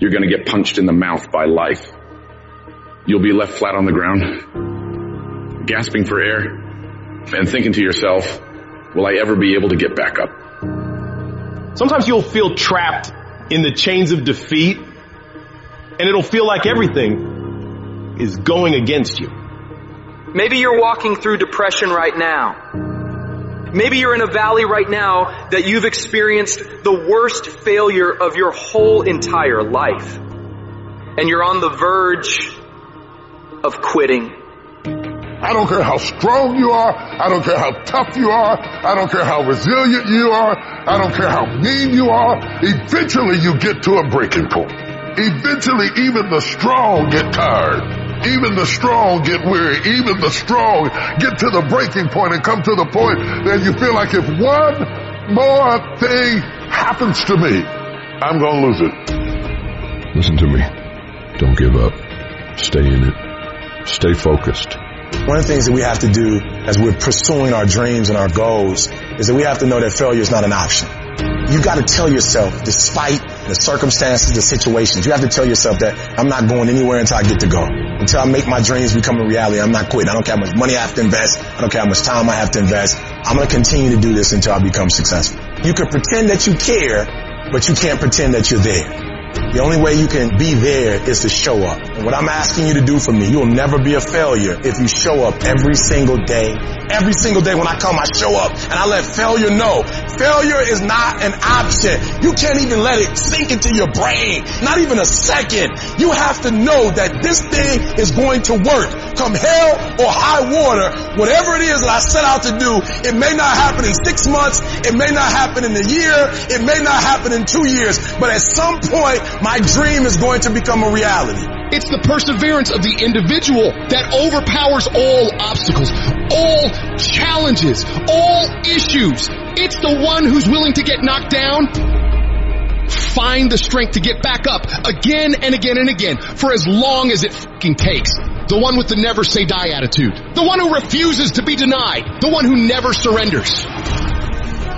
you're going to get punched in the mouth by life. You'll be left flat on the ground, gasping for air, and thinking to yourself, will I ever be able to get back up? Sometimes you'll feel trapped in the chains of defeat, and it'll feel like everything is going against you. Maybe you're walking through depression right now. Maybe you're in a valley right now that you've experienced the worst failure of your whole entire life. And you're on the verge of quitting. I don't care how strong you are. I don't care how tough you are. I don't care how resilient you are. I don't care how mean you are. Eventually you get to a breaking point. Eventually even the strong get tired. Even the strong get weary. Even the strong get to the breaking point and come to the point that you feel like if one more thing happens to me, I'm going to lose it. Listen to me. Don't give up. Stay in it. Stay focused. One of the things that we have to do as we're pursuing our dreams and our goals is that we have to know that failure is not an option. You got to tell yourself, despite the circumstances, the situations, you have to tell yourself that I'm not going anywhere until I get to go. Until I make my dreams become a reality, I'm not quitting. I don't care how much money I have to invest. I don't care how much time I have to invest. I'm going to continue to do this until I become successful. You can pretend that you care, but you can't pretend that you're there. The only way you can be there is to show up. And what I'm asking you to do for me, you'll never be a failure if you show up every single day. Every single day when I come, I show up and I let failure know. Failure is not an option. You can't even let it sink into your brain. Not even a second. You have to know that this thing is going to work. Come hell or high water, whatever it is that I set out to do, it may not happen in 6 months. It may not happen in a year. It may not happen in 2 years. But at some point, my dream is going to become a reality. It's the perseverance of the individual that overpowers all obstacles, all challenges, all issues. It's the one who's willing to get knocked down, find the strength to get back up again and again and again for as long as it fucking takes. The one with the never say die attitude. The one who refuses to be denied. The one who never surrenders.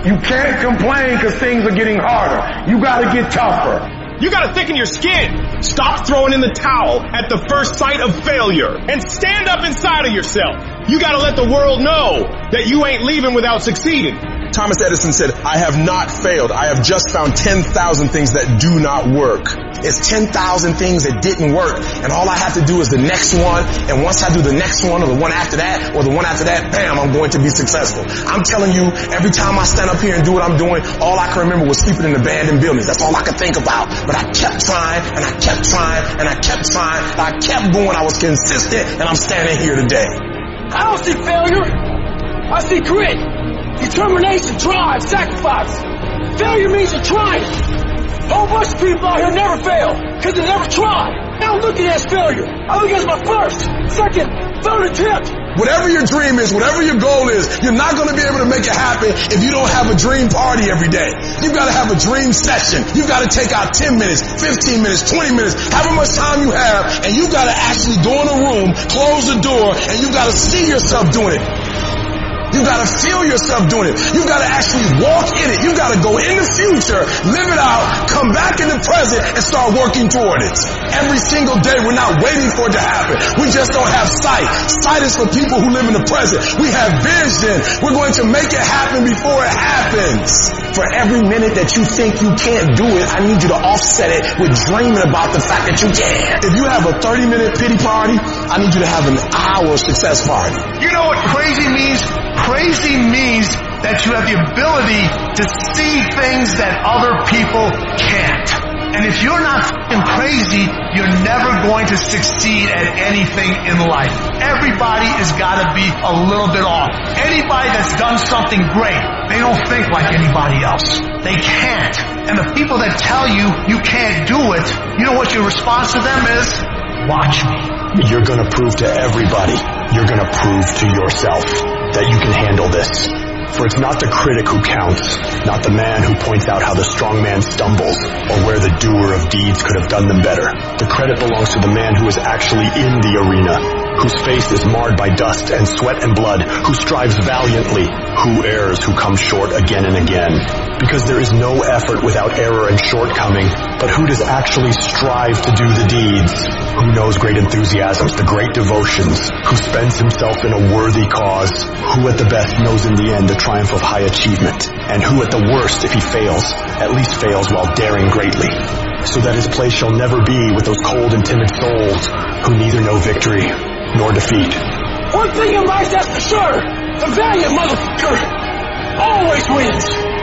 You can't complain because things are getting harder. You gotta get tougher. You gotta thicken your skin. Stop throwing in the towel at the first sight of failure and stand up inside of yourself. You gotta let the world know that you ain't leaving without succeeding. Thomas Edison said, I have not failed. I have just found 10,000 things that do not work. It's 10,000 things that didn't work. And all I have to do is the next one. And once I do the next one or the one after that or the one after that, bam, I'm going to be successful. I'm telling you, every time I stand up here and do what I'm doing, all I can remember was sleeping in abandoned buildings. That's all I could think about. But I kept trying and I kept trying and I kept trying. And I kept going. I was consistent and I'm standing here today. I don't see failure. I see grit, determination, drive, sacrifice. Failure means you're trying. A whole bunch of people out here never fail because they never try. I don't look at it as failure. I look at it as my first, second, third attempt. Whatever your dream is, whatever your goal is, you're not going to be able to make it happen if you don't have a dream party every day. You've got to have a dream session. You've got to take out 10 minutes, 15 minutes, 20 minutes, however much time you have, and you've got to actually go in a room, close the door, and you've got to see yourself doing it. You gotta feel yourself doing it. You gotta actually walk in it. You gotta go in the future, live it out, come back in the present, and start working toward it. Every single day, we're not waiting for it to happen. We just don't have sight. Sight is for people who live in the present. We have vision. We're going to make it happen before it happens. For every minute that you think you can't do it, I need you to offset it with dreaming about the fact that you can. If you have a 30-minute pity party, I need you to have an hour success party. You know what crazy means? Crazy means that you have the ability to see things that other people can't. And if you're not f***ing crazy, you're never going to succeed at anything in life. Everybody has got to be a little bit off. Anybody that's done something great, they don't think like anybody else. They can't. And the people that tell you you can't do it, you know what your response to them is? Watch me. You're going to prove to everybody, you're going to prove to yourself that you can handle this. For it's not the critic who counts, not the man who points out how the strong man stumbles, or where the doer of deeds could have done them better. The credit belongs to the man who is actually in the arena, whose face is marred by dust and sweat and blood, who strives valiantly, who errs, who comes short again and again. Because there is no effort without error and shortcoming, but who does actually strive to do the deeds? Who knows great enthusiasms, the great devotions, who spends himself in a worthy cause, who at the best knows in the end the triumph of high achievement, and who at the worst, if he fails, at least fails while daring greatly, so that his place shall never be with those cold and timid souls who neither know victory nor defeat. One thing in life that's for sure, the valiant motherfucker always wins.